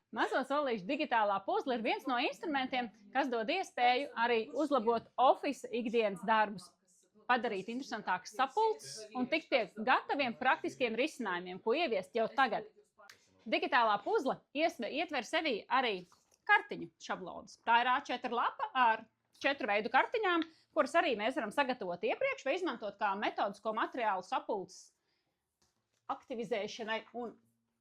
Mazo solīšu digitālā puzle ir viens no instrumentiem, kas dod iespēju arī uzlabot office ikdienas darbus, padarīt interesantākas sapulces un tikt pie gataviem praktiskiem risinājumiem, ko ieviest jau tagad. Digitālā puzle ietver sevī arī kartiņu šablonus. Tā ir A4 lapa ar 4 veidu kartiņām, kuras arī mēs varam sagatavot iepriekš vai izmantot kā metodisko materiālu sapulces aktivizēšanai un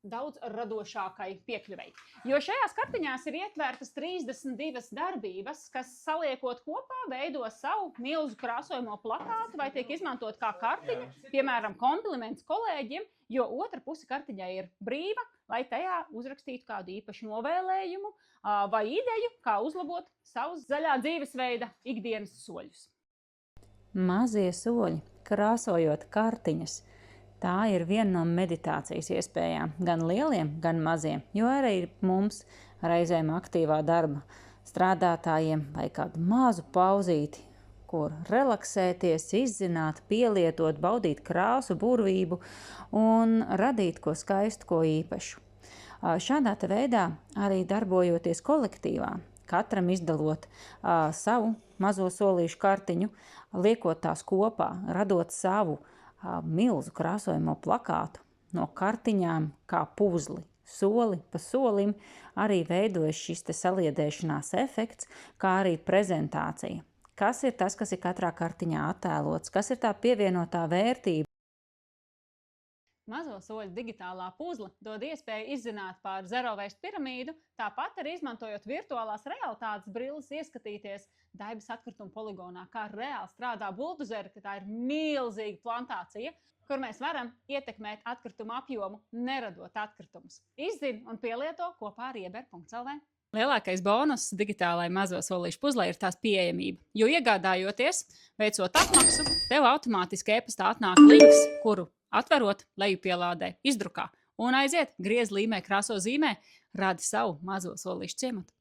daudz radošākai piekļuvei. Jo šajās kartiņās ir ietvērtas 32 darbības, kas saliekot kopā veido savu milzu krāsojamo plakātu vai tiek izmantot kā kartiņa, piemēram, kompliments kolēģiem, jo otra puse kartiņai ir brīva, lai tajā uzrakstītu kādu īpašu novēlējumu vai ideju, kā uzlabot savus zaļā dzīvesveida ikdienas soļus. Mazie soļi, krāsojot kartiņas. Tā ir viena no meditācijas iespējām, gan lieliem, gan maziem, jo arī mums reizēm aktīvā darba strādātājiem vai kādu mazu pauzīti, kur relaksēties, izzināt, pielietot, baudīt krāsu, burvību un radīt ko skaistu, ko īpašu. Šādā veidā arī darbojoties kolektīvā, katram izdalot savu mazo solīšu kartiņu, liekot tās kopā, radot savu milzu krāsojamo plakātu no kartiņām kā puzli, soli pa solim, arī veidojas šis te saliedēšanās efekts, kā arī prezentācija. Kas ir tas, kas ir katrā kartiņā attēlots, kas ir tā pievienotā vērtība? Mazo soļu digitālā puzle dod iespēju izzināt par zero waste piramīdu, tāpat arī izmantojot virtuālās realitātes brilles ieskatīties Daibas atkritumu poligonā, kā reāli strādā buldozeri, ka tā ir milzīga plantācija, kur mēs varam ietekmēt atkritumu apjomu, neradot atkritumus. Izzini un pielieto kopā ar ieber.lv. Lielākais bonus digitālai mazo solīšu puzlē ir tās pieejamība, jo iegādājoties, veicot apmaksu, tev automātiski e-pastā atnāk links, kuru atverot, lejupielādē, izdrukā un aiziet, griez līmē, krāso zīmē, radi savu mazo solīšu ciematu.